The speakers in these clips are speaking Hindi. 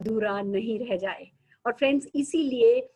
अधूरा नहीं रह जाए। और फ्रेंड्स, इसीलिए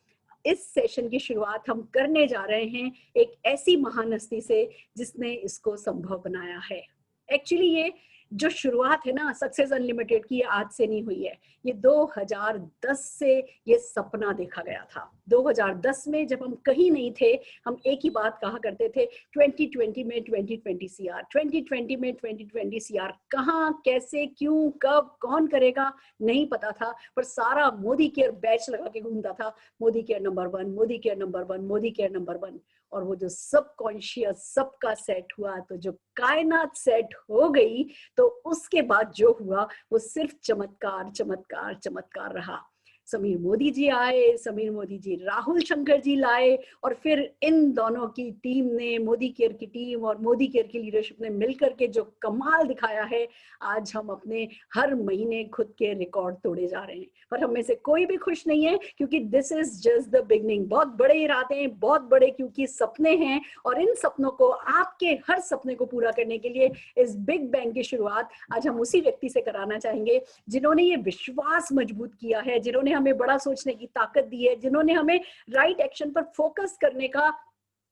इस सेशन की शुरुआत हम करने जा रहे हैं एक ऐसी महान हस्ती से जिसने इसको संभव बनाया है। एक्चुअली ये जो शुरुआत है ना सक्सेस अनलिमिटेड की, ये आज से नहीं हुई है, ये 2010 से ये सपना देखा गया था। 2010 में जब हम कहीं नहीं थे, हम एक ही बात कहा करते थे, 2020 में 2020 सीआर, 2020 में 2020 सीआर, कहाँ, कैसे, क्यों, कब, कौन करेगा नहीं पता था, पर सारा मोदी केयर बैच लगा के घूमता था, Modi care number 1, Modi care number 1, Modi care number 1। और वो जो सब कॉन्शियस सबका सेट हुआ, तो जो कायनात सेट हो गई, तो उसके बाद जो हुआ वो सिर्फ चमत्कार चमत्कार चमत्कार रहा। समीर मोदी जी आए, समीर मोदी जी राहुल शंकर जी लाए, और फिर इन दोनों की टीम ने, मोदी केयर की टीम और मोदी केयर की लीडरशिप ने मिलकर के जो कमाल दिखाया है, आज हम अपने हर महीने खुद के रिकॉर्ड तोड़े जा रहे हैं। पर हम में से कोई भी खुश नहीं है, क्योंकि this is just the beginning. बहुत बड़े इरादे हैं, बहुत बड़े क्योंकि सपने हैं, और इन सपनों को, आपके हर सपने को पूरा करने के लिए इस बिग बैंग की शुरुआत आज हम उसी व्यक्ति से कराना चाहेंगे जिन्होंने ये विश्वास मजबूत किया है, जिन्होंने हमें बड़ा सोचने की ताकत दी है, जिन्होंने हमें राइट एक्शन पर फोकस करने का,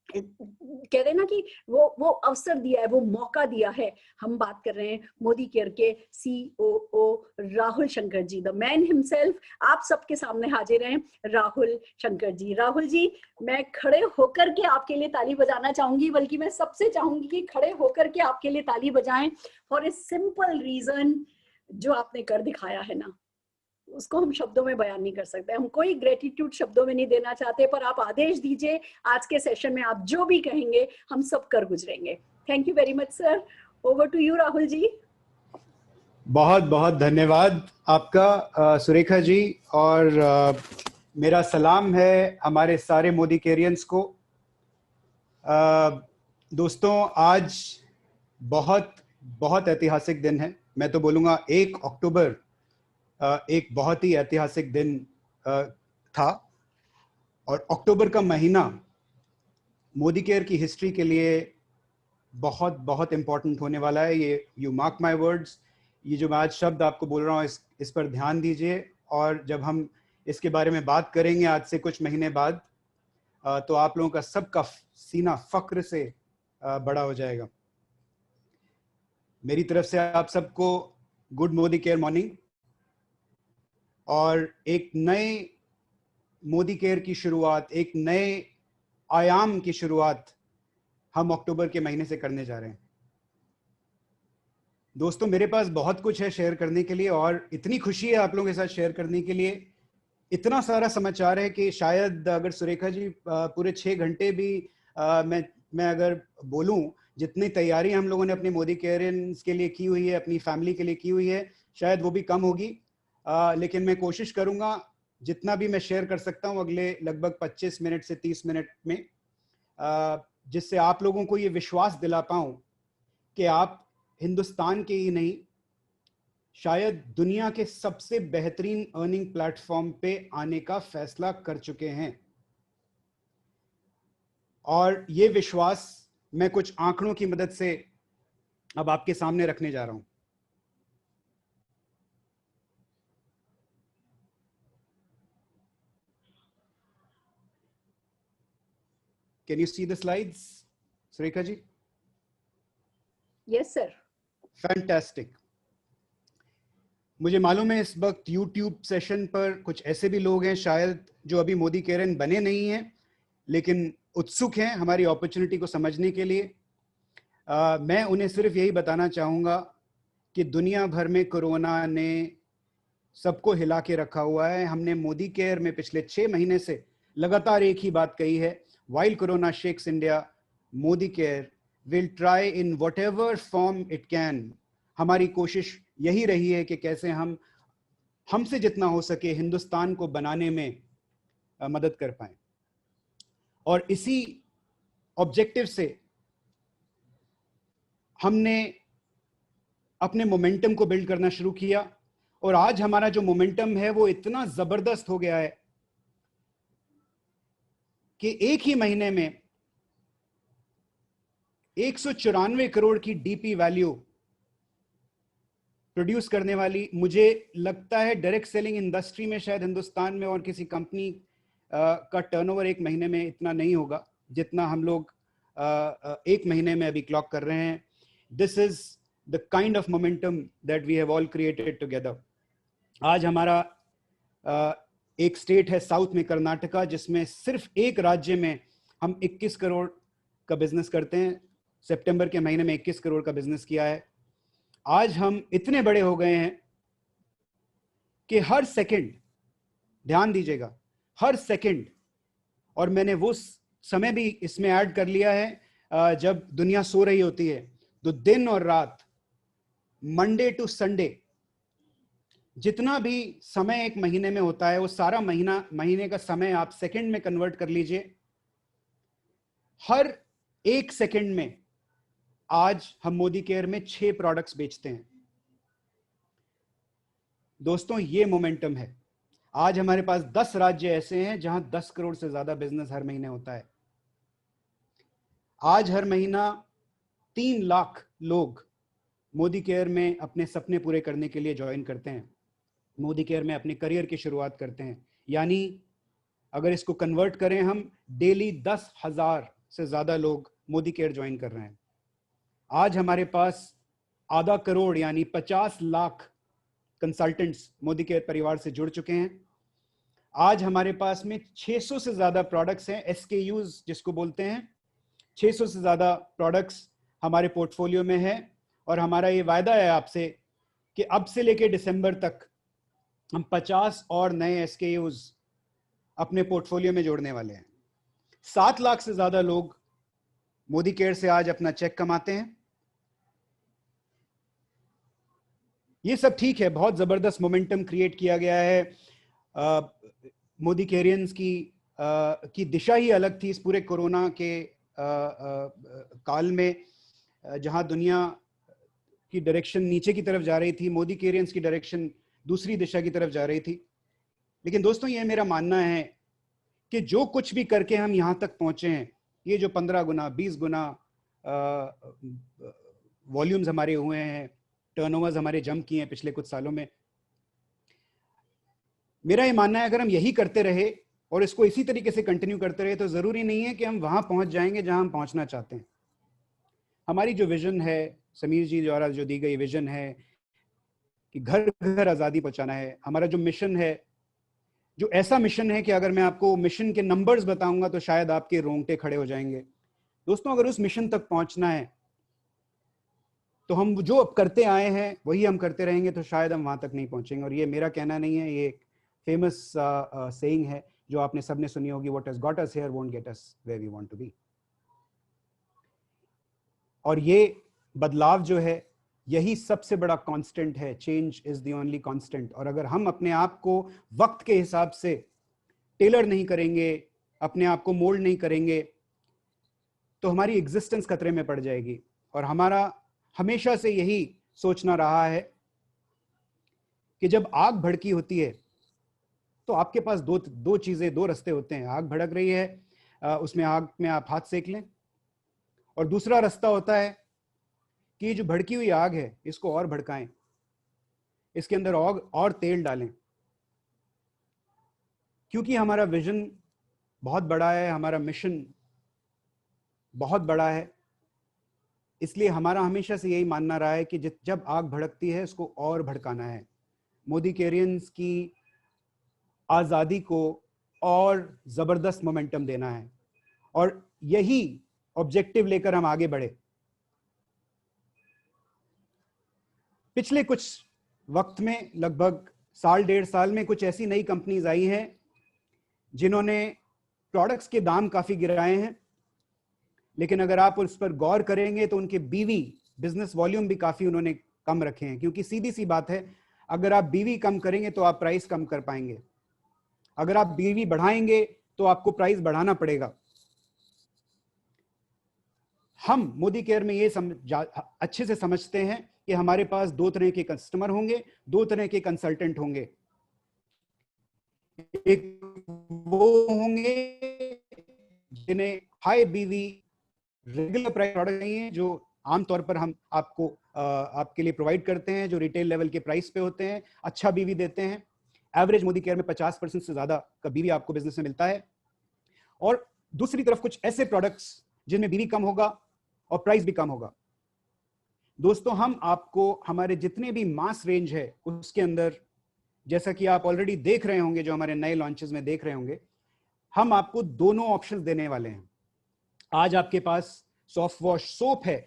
कह रहे ना कि वो अवसर दिया है, वो मौका दिया है। हम बात कर रहे हैं मोदी केयर के COO Rahul Shankar ji, the man himself. आप सबके सामने हाजिर हैं राहुल शंकर जी। राहुल जी, मैं खड़े होकर के आपके लिए ताली बजाना चाहूंगी, बल्कि मैं सबसे चाहूंगी कि खड़े होकर के आपके लिए ताली बजाएं, फॉर ए सिंपल रीजन, जो आपने कर दिखाया है ना, उसको हम शब्दों में बयान नहीं कर सकते। हम कोई ग्रेटिट्यूड शब्दों में नहीं देना चाहते, पर आप आदेश दीजिए, आज के सेशन में आप जो भी कहेंगे हम सब कर गुजरेंगे। Thank you very much sir. Over to you Rahul ji. बहुत बहुत धन्यवाद आपका सुरेखा जी, और मेरा सलाम है हमारे सारे मोदी केरियंस को। दोस्तों, आज बहुत बहुत ऐतिहासिक दिन है। मैं तो बोलूँगा 1 अक्टूबर एक बहुत ही ऐतिहासिक दिन था, और अक्टूबर का महीना मोदी केयर की हिस्ट्री के लिए बहुत बहुत इंपॉर्टेंट होने वाला है। ये यू मार्क माय वर्ड्स, ये जो मैं आज शब्द आपको बोल रहा हूँ, इस पर ध्यान दीजिए। और जब हम इसके बारे में बात करेंगे आज से कुछ महीने बाद, तो आप लोगों का सबका सीना फक्र से बड़ा हो जाएगा। मेरी तरफ से आप सबको गुड मोदी केयर मॉर्निंग, और एक नए मोदी केयर की शुरुआत, एक नए आयाम की शुरुआत हम अक्टूबर के महीने से करने जा रहे हैं। दोस्तों, मेरे पास बहुत कुछ है शेयर करने के लिए, और इतनी खुशी है आप लोगों के साथ शेयर करने के लिए। इतना सारा समाचार है कि शायद अगर सुरेखा जी पूरे 6 घंटे भी मैं अगर बोलूं, जितनी तैयारी हम लोगों ने अपने मोदी केयर्स के लिए की हुई है, अपनी फैमिली के लिए की हुई है, शायद वो भी कम होगी। लेकिन मैं कोशिश करूंगा जितना भी मैं शेयर कर सकता हूं अगले लगभग 25 मिनट से 30 मिनट में, जिससे आप लोगों को ये विश्वास दिला पाऊं कि आप हिंदुस्तान के ही नहीं, शायद दुनिया के सबसे बेहतरीन अर्निंग प्लेटफॉर्म पे आने का फैसला कर चुके हैं। और ये विश्वास मैं कुछ आंकड़ों की मदद से अब आपके सामने रखने जा रहा हूं। Can you see the slides, Surekha ji? Yes sir. Fantastic. मुझे मालूम है इस वक्त YouTube सेशन पर कुछ ऐसे भी लोग हैं शायद जो अभी मोदी केयरन बने नहीं हैं, लेकिन उत्सुक हैं हमारी अपॉर्चुनिटी को समझने के लिए। मैं उन्हें सिर्फ यही बताना चाहूँगा कि दुनिया भर में कोरोना ने सबको हिला के रखा हुआ है। हमने मोदी केयर में पिछले 6 महीने से लगातार एक ही बात कही है, while corona shakes India, Modi care will try in whatever form it can. हमारी कोशिश यही रही है कि कैसे हम हमसे जितना हो सके हिंदुस्तान को बनाने में मदद कर पाए, और इसी ऑब्जेक्टिव से हमने अपने मोमेंटम को बिल्ड करना शुरू किया। और आज हमारा जो मोमेंटम है वो इतना जबरदस्त हो गया है कि एक ही महीने में 194 करोड़ की डीपी वैल्यू प्रोड्यूस करने वाली, मुझे लगता है डायरेक्ट सेलिंग इंडस्ट्री में शायद हिंदुस्तान में और किसी कंपनी का टर्नओवर एक महीने में इतना नहीं होगा जितना हम लोग एक महीने में अभी क्लॉक कर रहे हैं. This is the kind of momentum that we have all created together. आज हमारा एक स्टेट है साउथ में कर्नाटका, जिसमें सिर्फ एक राज्य में हम 21 करोड़ का बिजनेस करते हैं. सितंबर के महीने में 21 करोड़ का बिजनेस किया है. आज हम इतने बड़े हो गए हैं कि हर सेकंड, ध्यान दीजिएगा, हर सेकंड, और मैंने वो समय भी इसमें ऐड कर लिया है जब दुनिया सो रही होती है, तो दिन और रात, मंडे टू संडे, जितना भी समय एक महीने में होता है वो सारा महीने का समय आप सेकंड में कन्वर्ट कर लीजिए. हर एक सेकंड में आज हम मोदी केयर में 6 प्रोडक्ट्स बेचते हैं. दोस्तों, ये मोमेंटम है. आज हमारे पास 10 राज्य ऐसे हैं जहां 10 करोड़ से ज्यादा बिजनेस हर महीने होता है. आज हर महीना 3 लाख लोग मोदी केयर में अपने सपने पूरे करने के लिए ज्वाइन करते हैं, मोदी केयर में अपने करियर की शुरुआत करते हैं. यानी अगर इसको कन्वर्ट करें, हम डेली 10,000 से ज्यादा लोग मोदी केयर ज्वाइन कर रहे हैं. आज हमारे पास आधा करोड़ यानी 50 लाख कंसल्टेंट्स मोदी केयर परिवार से जुड़ चुके हैं. आज हमारे पास में 600 से ज्यादा प्रोडक्ट्स हैं, SKUs जिसको बोलते हैं. 600 से ज्यादा प्रोडक्ट्स हमारे पोर्टफोलियो में है, और हमारा ये वायदा है आपसे कि अब से लेके दिसंबर तक हम 50 और नए SKUs अपने पोर्टफोलियो में जोड़ने वाले हैं. 7 लाख से ज्यादा लोग मोदी केयर से आज अपना चेक कमाते हैं. ये सब ठीक है, बहुत जबरदस्त मोमेंटम क्रिएट किया गया है. मोदी केरियंस की दिशा ही अलग थी इस पूरे कोरोना के काल में, जहां दुनिया की डायरेक्शन नीचे की तरफ जा रही थी, मोदी केरियंस की डायरेक्शन दूसरी दिशा की तरफ जा रही थी. लेकिन दोस्तों, ये मेरा मानना है कि जो कुछ भी करके हम यहां तक पहुंचे हैं, ये जो 15 गुना 20 गुना वॉल्यूम्स हमारे हुए हैं, टर्नओवर्स हमारे जंप किए हैं पिछले कुछ सालों में, मेरा ये मानना है अगर हम यही करते रहे और इसको इसी तरीके से कंटिन्यू करते रहे तो जरूरी नहीं है कि हम वहां पहुंच जाएंगे जहां हम पहुंचना चाहते हैं. हमारी जो विजन है, समीर जी द्वारा जो दी गई विजन है कि घर घर आजादी पहुंचाना है, हमारा जो मिशन है, जो ऐसा मिशन है कि अगर मैं आपको मिशन के नंबर्स बताऊंगा तो शायद आपके रोंगटे खड़े हो जाएंगे. दोस्तों, अगर उस मिशन तक पहुंचना है तो हम जो अब करते आए हैं वही हम करते रहेंगे तो शायद हम वहां तक नहीं पहुंचेंगे. और ये मेरा कहना नहीं है, ये एक फेमस सेइंग है जो आपने सबने सुनी होगी, what has got us here won't get us where we want to be. और ये बदलाव जो है, यही सबसे बड़ा कांस्टेंट है. Change is the only constant. और अगर हम अपने आप को वक्त के हिसाब से टेलर नहीं करेंगे, अपने आप को मोल्ड नहीं करेंगे, तो हमारी एग्जिस्टेंस खतरे में पड़ जाएगी. और हमारा हमेशा से यही सोचना रहा है कि जब आग भड़की होती है तो आपके पास दो चीजें, दो रास्ते होते हैं. आग भड़क रही है, उसमें आग में आप हाथ सेक लें, और दूसरा रास्ता होता है कि ये जो भड़की हुई आग है इसको और भड़काएं, इसके अंदर और तेल डालें. क्योंकि हमारा विजन बहुत बड़ा है, हमारा मिशन बहुत बड़ा है, इसलिए हमारा हमेशा से यही मानना रहा है कि जब आग भड़कती है उसको और भड़काना है. मोदी केरियंस की आजादी को और जबरदस्त मोमेंटम देना है, और यही ऑब्जेक्टिव लेकर हम आगे बढ़े. पिछले कुछ वक्त में, लगभग 1.5 साल में, कुछ ऐसी नई कंपनीज आई हैं जिन्होंने प्रोडक्ट्स के दाम काफी गिराए हैं, लेकिन अगर आप उस पर गौर करेंगे तो उनके बीवी बिजनेस वॉल्यूम भी काफी उन्होंने कम रखे हैं. क्योंकि सीधी सी बात है, अगर आप बीवी कम करेंगे तो आप प्राइस कम कर पाएंगे, अगर आप बीवी बढ़ाएंगे तो आपको प्राइस बढ़ाना पड़ेगा. हम मोदी केयर में ये अच्छे से समझते हैं कि हमारे पास 2 तरह के कस्टमर होंगे, 2 तरह के कंसल्टेंट होंगे. एक वो होंगे जिन्हें हाई बीवी रेगुलर प्राइस प्रोडक्ट चाहिए, जो आमतौर पर हम आपको आपके लिए प्रोवाइड करते हैं, जो रिटेल लेवल के प्राइस पे होते हैं, अच्छा बीवी देते हैं। एवरेज मोदी केयर में 50% से ज्यादा का बीवी आपको बिजनेस में मिलता है। और दूसरी तरफ कुछ ऐसे प्रोडक्ट्स जिनमें बीवी कम होगा और प्राइस भी कम होगा। दोस्तों, हम आपको हमारे जितने भी मास रेंज है उसके अंदर, जैसा कि आप ऑलरेडी देख रहे होंगे, जो हमारे नए लॉन्चेस में देख रहे होंगे, हम आपको दोनों ऑप्शंस देने वाले हैं। आज आपके पास सॉफ्ट वॉश सोप है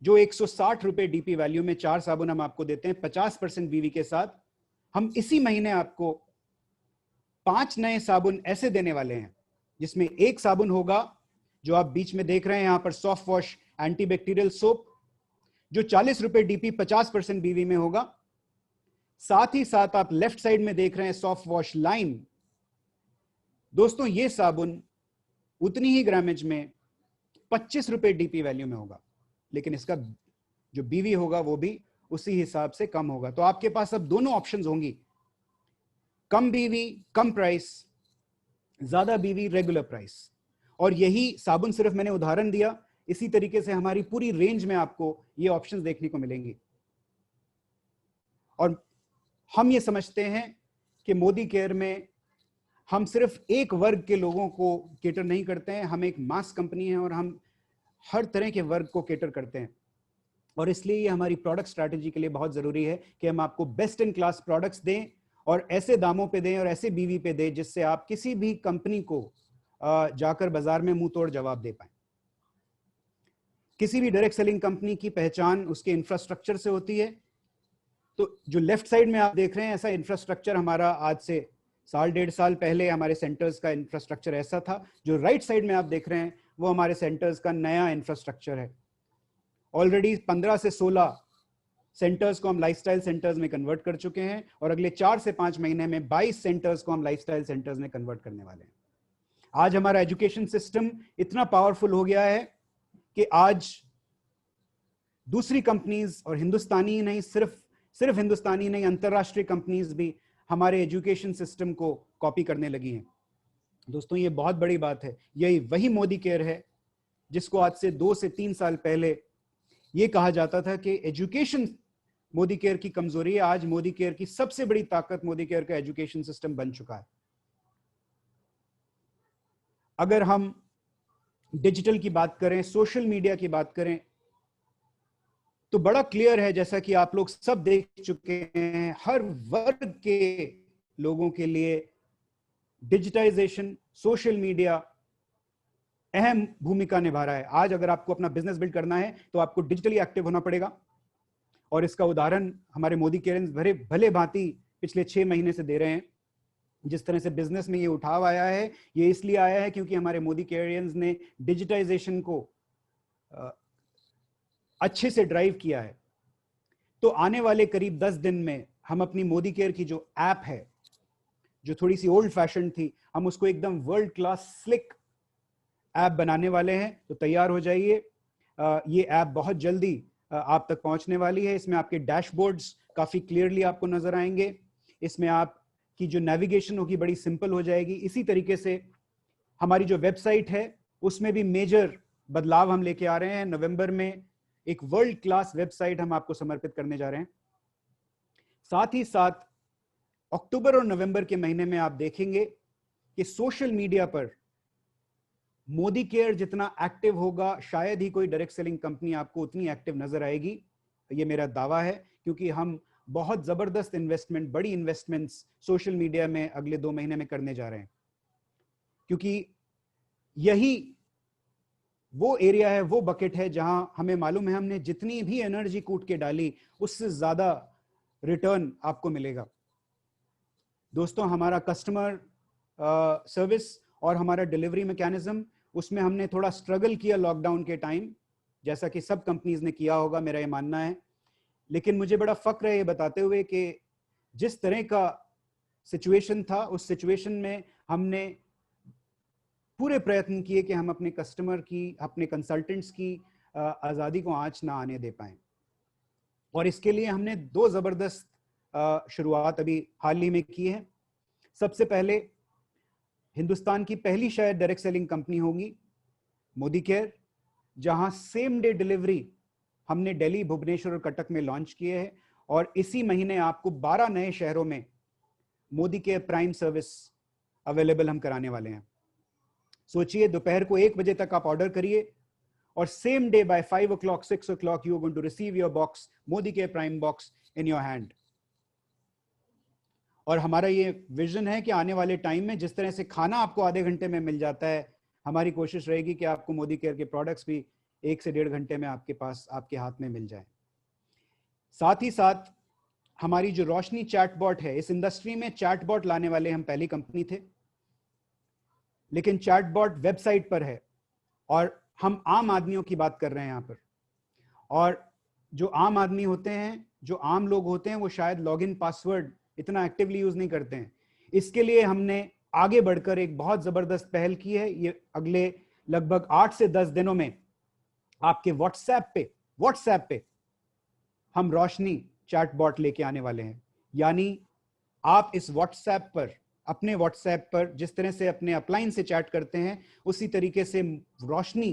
जो 160 रुपए डीपी वैल्यू में 4 साबुन हम आपको देते हैं 50% बीवी के साथ। हम इसी महीने आपको 5 नए साबुन ऐसे देने वाले हैं जिसमें एक साबुन होगा जो आप बीच में देख रहे हैं यहां पर, सॉफ्ट वॉश एंटीबैक्टीरियल सोप, जो 40 रुपए डीपी 50% बीवी में होगा। साथ ही साथ आप लेफ्ट साइड में देख रहे हैं सॉफ्ट वॉश लाइम। दोस्तों, ये साबुन उतनी ही ग्रामेज में 25 रुपए डीपी वैल्यू में होगा, लेकिन इसका जो बीवी होगा वो भी उसी हिसाब से कम होगा। तो आपके पास अब दोनों ऑप्शंस होंगी, कम बीवी कम प्राइस, ज्यादा बीवी रेगुलर प्राइस। और यही साबुन सिर्फ मैंने उदाहरण दिया, इसी तरीके से हमारी पूरी रेंज में आपको ये ऑप्शंस देखने को मिलेंगी। और हम ये समझते हैं कि मोदी केयर में हम सिर्फ एक वर्ग के लोगों को केटर नहीं करते हैं, हम एक मास कंपनी है और हम हर तरह के वर्ग को केटर करते हैं। और इसलिए ये हमारी प्रोडक्ट स्ट्रैटेजी के लिए बहुत जरूरी है कि हम आपको बेस्ट इन क्लास प्रोडक्ट्स दें और ऐसे दामों पे दें और ऐसे बीवी पे दें जिससे आप किसी भी कंपनी को जाकर बाजार में मुंह तोड़ जवाब दे पाएं। किसी भी डायरेक्ट सेलिंग कंपनी की पहचान उसके इंफ्रास्ट्रक्चर से होती है। तो जो लेफ्ट साइड में आप देख रहे हैं, ऐसा इंफ्रास्ट्रक्चर हमारा आज से 1.5 साल पहले हमारे सेंटर्स का इंफ्रास्ट्रक्चर ऐसा था। जो राइट साइड में आप देख रहे हैं वो हमारे सेंटर्स का नया इंफ्रास्ट्रक्चर है। ऑलरेडी 15 से 16 सेंटर्स को हम लाइफस्टाइल सेंटर्स में कन्वर्ट कर चुके हैं और अगले 4 से 5 महीने में 22 सेंटर्स को हम लाइफस्टाइल सेंटर्स में कन्वर्ट करने वाले हैं। आज हमारा एजुकेशन सिस्टम इतना पावरफुल हो गया है कि आज दूसरी कंपनीज और हिंदुस्तानी ही नहीं, सिर्फ हिंदुस्तानी नहीं, अंतरराष्ट्रीय कंपनीज भी हमारे एजुकेशन सिस्टम को कॉपी करने लगी हैं। दोस्तों, ये बहुत बड़ी बात है। यही वही मोदी केयर है जिसको आज से 2 से 3 साल पहले ये कहा जाता था कि एजुकेशन मोदी केयर की कमजोरी है। आज मोदी केयर की सबसे बड़ी ताकत मोदी केयर का एजुकेशन सिस्टम बन चुका है। अगर हम डिजिटल की बात करें, सोशल मीडिया की बात करें, तो बड़ा क्लियर है, जैसा कि आप लोग सब देख चुके हैं, हर वर्ग के लोगों के लिए डिजिटाइजेशन, सोशल मीडिया अहम भूमिका निभा रहा है। आज अगर आपको अपना बिजनेस बिल्ड करना है तो आपको डिजिटली एक्टिव होना पड़ेगा। और इसका उदाहरण हमारे मोदी केयर भले भांति पिछले 6 महीने से दे रहे हैं। जिस तरह से बिजनेस में ये उठाव आया है, ये इसलिए आया है क्योंकि हमारे मोदी केयरियंस ने डिजिटाइजेशन को अच्छे से ड्राइव किया है। तो आने वाले करीब 10 दिन में हम अपनी मोदी केयर की जो ऐप है, जो थोड़ी सी ओल्ड फैशन थी, हम उसको एकदम वर्ल्ड क्लास स्लिक ऐप बनाने वाले हैं। तो तैयार हो जाइए, ये ऐप बहुत जल्दी आप तक पहुंचने वाली है। इसमें आपके डैशबोर्ड्स काफी क्लियरली आपको नजर आएंगे। इसमें आपकी जो नेविगेशन होगी बड़ी सिंपल हो जाएगी। इसी तरीके से हमारी जो वेबसाइट है उसमें भी मेजर बदलाव हम लेके आ रहे हैं। नवंबर में एक वर्ल्ड क्लास वेबसाइट हम आपको समर्पित करने जा रहे हैं। साथ ही साथ अक्टूबर और नवंबर के महीने में आप देखेंगे कि सोशल मीडिया पर मोदी केयर जितना एक्टिव होगा, शायद ही कोई डायरेक्ट सेलिंग कंपनी आपको उतनी एक्टिव नजर आएगी। ये मेरा दावा है, क्योंकि हम बहुत जबरदस्त इन्वेस्टमेंट, बड़ी इन्वेस्टमेंट्स सोशल मीडिया में अगले 2 महीने में करने जा रहे हैं। क्योंकि यही वो एरिया है, वो बकेट है जहां हमें मालूम है हमने जितनी भी एनर्जी कूट के डाली उससे ज्यादा रिटर्न आपको मिलेगा। दोस्तों, हमारा कस्टमर सर्विस और हमारा डिलीवरी मैकेनिज्म, उसमें हमने थोड़ा स्ट्रगल किया लॉकडाउन के टाइम, जैसा कि सब कंपनीज ने किया होगा, मेरा ये मानना है। लेकिन मुझे बड़ा फक्र है ये बताते हुए कि जिस तरह का सिचुएशन था, उस सिचुएशन में हमने पूरे प्रयत्न किए कि हम अपने कस्टमर की, अपने कंसल्टेंट्स की आज़ादी को आंच ना आने दे पाएं। और इसके लिए हमने 2 जबरदस्त शुरुआत अभी हाल ही में की है। सबसे पहले हिंदुस्तान की पहली शायद डायरेक्ट सेलिंग कंपनी होगी मोदी केयर, जहां सेम डे डिलीवरी हमने दिल्ली, भुवनेश्वर और कटक में लॉन्च किए हैं और इसी महीने आपको 12 नए शहरों में Modi care prime service available हम कराने वाले हैं। सोचिए, दोपहर को 1 बजे तक आप ऑर्डर करिए और same day bye 5 o'clock, 6 o'clock you are going to receive your box, Modi care prime box in your hand। और हमारा ये विजन है कि आने वाले टाइम में जिस तरह से खाना आपको आधे घंटे में मिल जाता है, हमारी कोशिश रहेगी कि आपको मोदी केयर के प्रोडक्ट्स भी 1 से 1.5 घंटे में आपके पास, आपके हाथ में मिल जाए। साथ ही साथ हमारी जो रोशनी चैटबॉट है, इस इंडस्ट्री में चैटबॉट लाने वाले हम पहली कंपनी थे, लेकिन चैटबॉट वेबसाइट पर है और हम आम आदमियों की बात कर रहे हैं यहाँ पर। और जो आम आदमी होते हैं, जो आम लोग होते हैं, वो शायद लॉगिन पासवर्ड इतना एक्टिवली यूज नहीं करते हैं। इसके लिए हमने आगे बढ़कर एक बहुत जबरदस्त पहल की है। ये अगले लगभग 8 से 10 दिनों में आपके व्हाट्सएप पे हम रोशनी चैटबॉट लेके आने वाले हैं। यानी आप इस व्हाट्सएप पर, अपने व्हाट्सएप पर जिस तरह से अपने अपलाइन से चैट करते हैं, उसी तरीके से रोशनी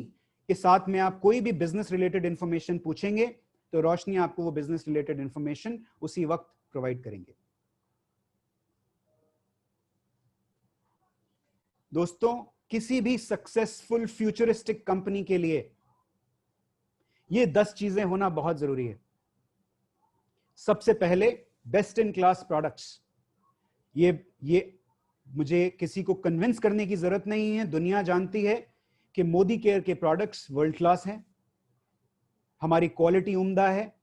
के साथ में आप कोई भी बिजनेस रिलेटेड इंफॉर्मेशन पूछेंगे तो रोशनी आपको वो बिजनेस रिलेटेड इंफॉर्मेशन उसी वक्त प्रोवाइड करेंगे। दोस्तों, किसी भी सक्सेसफुल फ्यूचरिस्टिक कंपनी के लिए ये 10 चीजें होना बहुत जरूरी है। सबसे पहले, बेस्ट इन क्लास प्रोडक्ट्स। ये मुझे किसी को कन्विंस करने की जरूरत नहीं है, दुनिया जानती है कि मोदी केयर के प्रोडक्ट्स वर्ल्ड क्लास हैं, हमारी क्वालिटी उम्दा है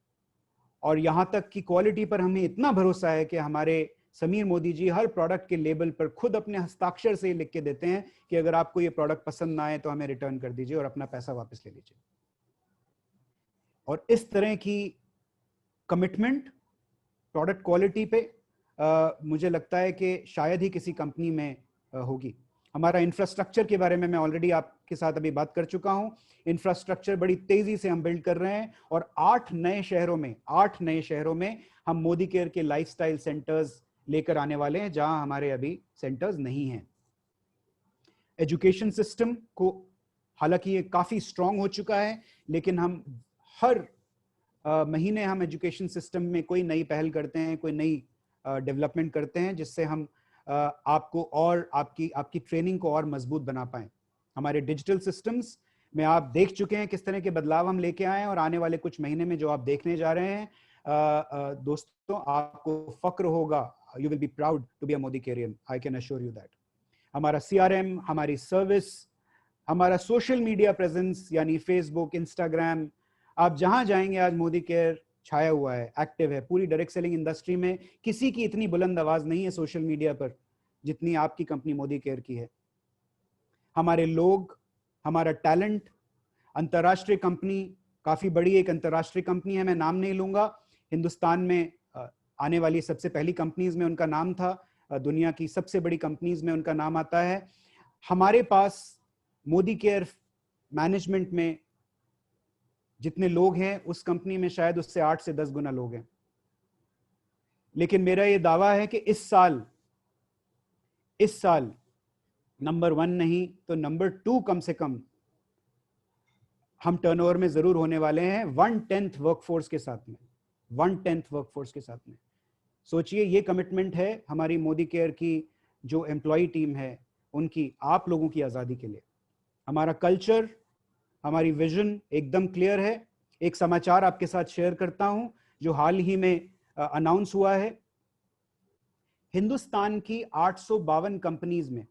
और यहां तक कि क्वालिटी पर हमें इतना भरोसा है कि हमारे समीर मोदी जी हर प्रोडक्ट के लेबल पर खुद अपने हस्ताक्षर से लिख के देते हैं कि अगर आपको ये प्रोडक्ट पसंद ना आए तो हमें रिटर्न कर दीजिए और अपना पैसा वापस ले लीजिए। और इस तरह की कमिटमेंट प्रोडक्ट क्वालिटी पे मुझे लगता है कि शायद ही किसी कंपनी में होगी। हमारा इंफ्रास्ट्रक्चर के बारे में मैं ऑलरेडी आपके साथ अभी बात कर चुका हूं। इंफ्रास्ट्रक्चर बड़ी तेजी से हम बिल्ड कर रहे हैं और 8 नए शहरों में हम मोदी केयर के लाइफस्टाइल सेंटर्स लेकर आने वाले हैं, जहां हमारे अभी सेंटर्स नहीं हैं। एजुकेशन सिस्टम को, हालांकि ये काफी स्ट्रांग हो चुका है, लेकिन हम हर महीने हम एजुकेशन सिस्टम में कोई नई पहल करते हैं, कोई नई डेवलपमेंट करते हैं, जिससे हम आपको और आपकी ट्रेनिंग को और मजबूत बना पाएं। हमारे डिजिटल सिस्टम्स में आप देख चुके हैं किस तरह के बदलाव हम लेके आए हैं और आने वाले कुछ महीने में जो आप देखने जा रहे हैं, दोस्तों, आपको फक्र होगा। You will be proud to be a Modicarean, I can assure you that. हमारा CRM, हमारी सर्विस, हमारा सोशल मीडिया प्रेजेंस यानी फेसबुक, इंस्टाग्राम, आप जहां जाएंगे आज मोदी केयर छाया हुआ है, एक्टिव है। पूरी डायरेक्ट सेलिंग इंडस्ट्री में किसी की इतनी बुलंद आवाज नहीं है सोशल मीडिया पर जितनी आपकी कंपनी मोदी केयर की है। हमारे लोग, हमारा टैलेंट, अंतर्राष्ट्रीय कंपनी, काफी बड़ी एक अंतर्राष्ट्रीय कंपनी है, मैं नाम नहीं लूंगा, हिंदुस्तान में आने वाली सबसे पहली कंपनीज में उनका नाम था, दुनिया की सबसे बड़ी कंपनीज में उनका नाम आता है। हमारे पास मोदी केयर मैनेजमेंट में जितने लोग हैं उस कंपनी में शायद उससे 8 से 10 गुना लोग हैं। लेकिन मेरा ये दावा है कि इस साल नंबर 1 नहीं तो नंबर 2 कम से कम हम टर्नओवर में जरूर होने वाले हैं 1/10 वर्कफोर्स के साथ में। 1/10 वर्कफोर्स के साथ में सोचिए, ये कमिटमेंट है हमारी मोदी केयर की जो एम्प्लॉय टीम है उनकी, आप लोगों की आजादी के लिए। हमारा कल्चर, हमारी विजन एकदम क्लियर है। एक समाचार आपके साथ शेयर करता हूं जो हाल ही में अनाउंस हुआ है। हिंदुस्तान की 852 कंपनीज में,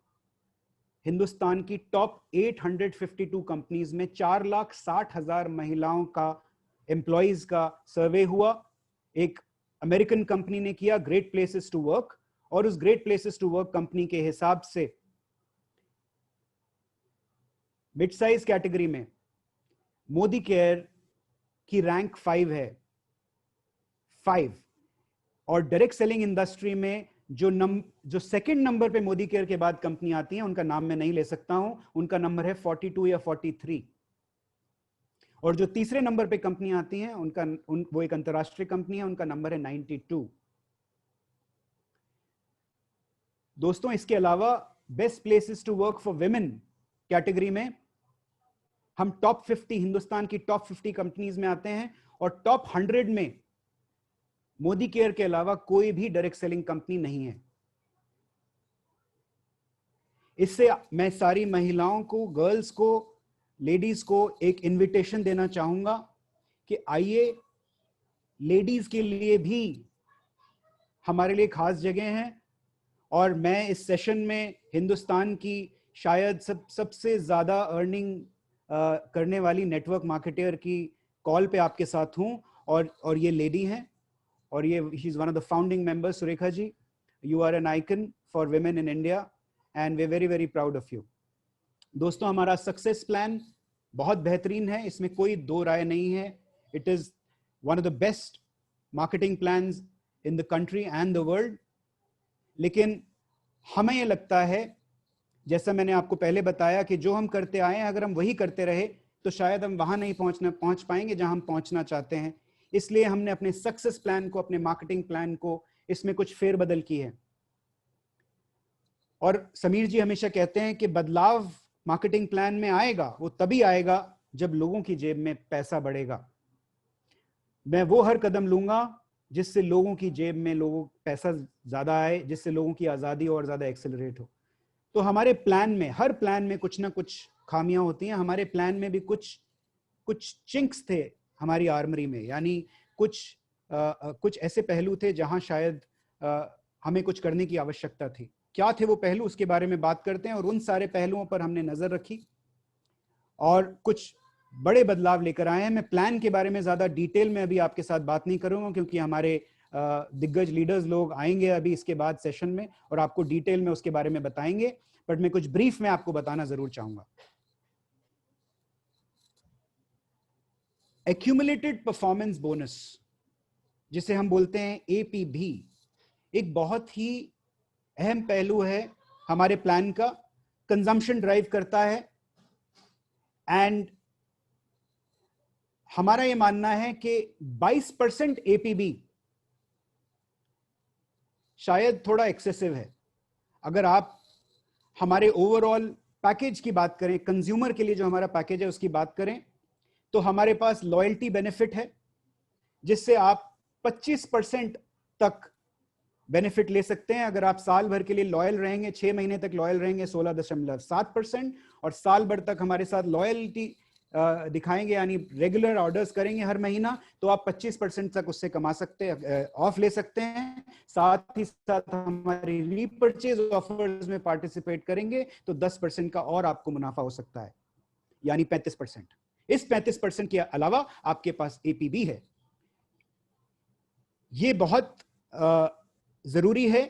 हिंदुस्तान की टॉप 852 कंपनीज में 4,60,000 महिलाओं का, एम्प्लॉइज का सर्वे हुआ। एक अमेरिकन कंपनी ने किया, ग्रेट प्लेसेस टू वर्क, और उस great places to work company के हिसाब से मिड साइज कैटेगरी में मोदी केयर की रैंक 5 है, 5। और डायरेक्ट सेलिंग इंडस्ट्री में जो सेकंड नंबर पे मोदी केयर के बाद कंपनी आती है, उनका नाम मैं नहीं ले सकता हूं, उनका नंबर है 42 या 43। और जो तीसरे नंबर पे कंपनी आती है वो एक अंतरराष्ट्रीय कंपनी है, उनका नंबर है 92। दोस्तों, इसके अलावा best places to work for women category में हम टॉप 50, हिंदुस्तान की टॉप 50 कंपनीज में आते हैं और टॉप 100 में मोदी केयर के अलावा कोई भी डायरेक्ट सेलिंग कंपनी नहीं है। इससे मैं सारी महिलाओं को, गर्ल्स को, लेडीज को एक इनविटेशन देना चाहूंगा कि आइए, लेडीज के लिए भी हमारे लिए खास जगह है। और मैं इस सेशन में हिंदुस्तान की शायद सबसे ज्यादा अर्निंग करने वाली नेटवर्क मार्केटर की कॉल पे आपके साथ हूं, और ये लेडी हैं, और ये she is one of the founding members. Surekha ji, you are an icon for women in India and we very very proud of you. दोस्तों, हमारा सक्सेस प्लान बहुत बेहतरीन है, इसमें कोई दो राय नहीं है। It is one of the best marketing plans in the country and the world. लेकिन हमें ये लगता है, जैसा मैंने आपको पहले बताया, कि जो हम करते आए हैं अगर हम वही करते रहे तो शायद हम वहां नहीं पहुंच पाएंगे जहां हम पहुंचना चाहते हैं। इसलिए हमने अपने सक्सेस प्लान को, अपने मार्केटिंग प्लान को, इसमें कुछ फेरबदल की है। और समीर जी हमेशा कहते हैं कि बदलाव मार्केटिंग प्लान में आएगा, वो तभी आएगा जब लोगों की जेब में पैसा बढ़ेगा। मैं वो हर कदम लूंगा जिससे लोगों की जेब में पैसा ज्यादा आए, जिससे लोगों की आजादी और ज्यादा एक्सेलरेट हो। तो हमारे प्लान में, हर प्लान में कुछ ना कुछ खामियां होती हैं। हमारे प्लान में भी कुछ चिंक्स थे हमारी आर्मरी में, यानी कुछ ऐसे पहलू थे जहां शायद हमें कुछ करने की आवश्यकता थी। क्या थे वो पहलू, उसके बारे में बात करते हैं। और उन सारे पहलुओं पर हमने नजर रखी और कुछ बड़े बदलाव लेकर आए हैं। मैं प्लान के बारे में ज्यादा डिटेल में अभी आपके साथ बात नहीं करूंगा, क्योंकि हमारे दिग्गज लीडर्स लोग आएंगे अभी इसके बाद सेशन में और आपको डिटेल में उसके बारे में बताएंगे। बट मैं कुछ ब्रीफ में आपको बताना जरूर चाहूंगा। एक्यूमुलेटेड परफॉर्मेंस बोनस, जिसे हम बोलते हैं एपीबी, एक बहुत ही अहम पहलू है हमारे प्लान का। कंजम्पशन ड्राइव करता है एंड हमारा यह मानना है कि 22% एपीबी शायद थोड़ा एक्सेसिव है। अगर आप हमारे ओवरऑल पैकेज की बात करें, कंज्यूमर के लिए जो हमारा पैकेज है उसकी बात करें, तो हमारे पास लॉयल्टी बेनिफिट है, जिससे आप 25% तक बेनिफिट ले सकते हैं। अगर आप साल भर के लिए लॉयल रहेंगे, 6 महीने तक लॉयल रहेंगे 16.7%, और साल भर तक हमारे साथ लॉयल्टी दिखाएंगे, यानी रेगुलर ऑर्डर्स करेंगे हर महीना, तो आप 25% तक उससे कमा सकते हैं, ऑफ ले सकते हैं। साथ ही साथ हमारी रीपर्चेज ऑफर्स में पार्टिसिपेट करेंगे तो 10% का और आपको मुनाफा हो सकता है, यानी 35%। इस 35% के अलावा आपके पास एपीबी है। ये बहुत जरूरी है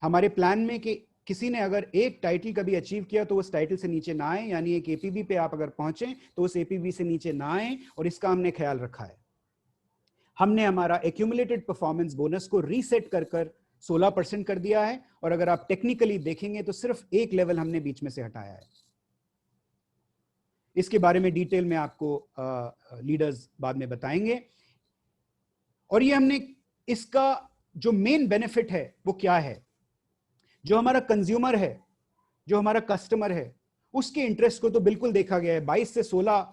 हमारे प्लान में कि किसी ने अगर एक टाइटल कभी अचीव किया तो उस टाइटल से नीचे ना आए, यानी एक एपीबी पे आप अगर पहुंचे तो उस एपीबी से नीचे ना आए, और इसका हमने ख्याल रखा है। हमने हमारा एक्यूमुलेटेड परफॉर्मेंस बोनस को रीसेट कर 16% कर दिया है, और अगर आप टेक्निकली देखेंगे तो सिर्फ एक लेवल हमने बीच में से हटाया है। इसके बारे में डिटेल में आपको लीडर्स बाद में बताएंगे। और ये हमने, इसका जो मेन बेनिफिट है वो क्या है, जो हमारा कंज्यूमर है, जो हमारा कस्टमर है, उसके इंटरेस्ट को तो बिल्कुल देखा गया है। 22 से 16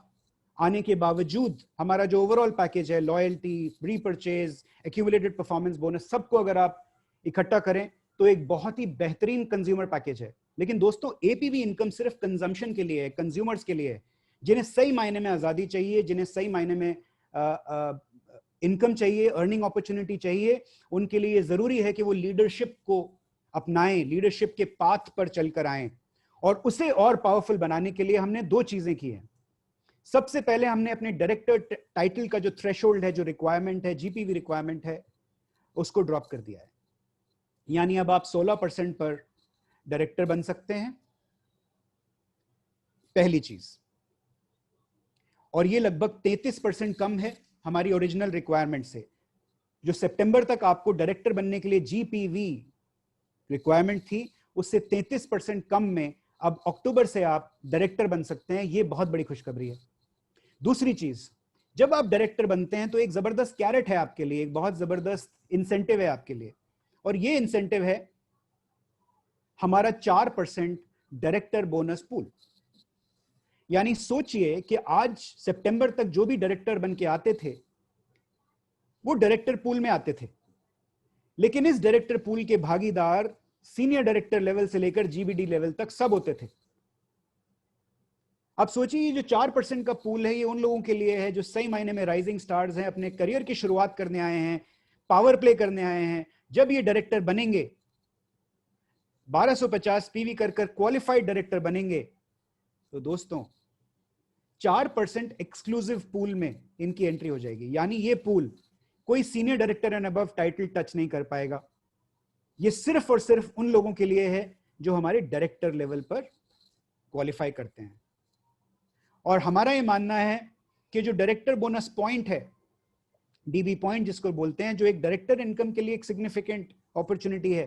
आने के बावजूद हमारा जो ओवरऑल पैकेज है, loyalty, repurchase, accumulated performance bonus, सबको अगर आप इकट्ठा करें तो एक बहुत ही बेहतरीन कंज्यूमर पैकेज है। लेकिन दोस्तों, एपीवी इनकम सिर्फ कंजम्पशन के लिए है, कंज्यूमर्स के लिए है, जिन्हें सही मायने में आजादी चाहिए, जिन्हें सही मायने में इनकम चाहिए, अर्निंग अपॉर्चुनिटी चाहिए। उनके लिए जरूरी है कि वो लीडरशिप को अपनाएं, लीडरशिप के पाथ पर चलकर आएं। और उसे और पावरफुल बनाने के लिए हमने 2 चीजें की हैं। सबसे पहले हमने अपने डायरेक्टर टाइटल का जो थ्रेशोल्ड है, जो रिक्वायरमेंट है, जीपीवी रिक्वायरमेंट है, उसको ड्रॉप कर दिया है। यानी अब आप 16% पर डायरेक्टर बन सकते हैं, पहली चीज। और ये लगभग 33% कम है हमारी ओरिजिनल रिक्वायरमेंट से। जो सितंबर तक आपको डायरेक्टर बनने के लिए जीपीवी रिक्वायरमेंट थी, उससे 33% कम में अब अक्टूबर से आप डायरेक्टर बन सकते हैं। ये बहुत बड़ी खुशखबरी है। दूसरी चीज, जब आप डायरेक्टर बनते हैं तो एक जबरदस्त कैरेट है आपके लिए, एक बहुत जबरदस्त इंसेंटिव है आपके लिए, और ये इंसेंटिव है हमारा 4% डायरेक्टर बोनस पूल। यानी सोचिए कि आज सितंबर तक जो भी डायरेक्टर बन के आते थे, वो डायरेक्टर पूल में आते थे, लेकिन इस डायरेक्टर पूल के भागीदार सीनियर डायरेक्टर लेवल से लेकर जीबीडी लेवल तक सब होते थे। अब सोचिए ये जो 4% का पूल है, ये उन लोगों के लिए है जो सही मायने में राइजिंग स्टार्स हैं, अपने करियर की शुरुआत करने आए हैं, पावर प्ले करने आए हैं। जब ये डायरेक्टर बनेंगे, 1250 पीवी कर क्वालिफाइड डायरेक्टर बनेंगे, तो दोस्तों 4% एक्सक्लूसिव पूल में इनकी एंट्री हो जाएगी। यानी ये पूल कोई senior director and above title touch नहीं कर पाएगा। ये सिर्फ और सिर्फ उन लोगों के लिए है जो हमारे डायरेक्टर लेवल पर क्वालिफाई करते हैं। और हमारा ये मानना है कि जो डायरेक्टर बोनस पॉइंट है, डीबी पॉइंट जिसको बोलते हैं, जो एक डायरेक्टर इनकम के लिए एक सिग्निफिकेंट अपॉर्चुनिटी है,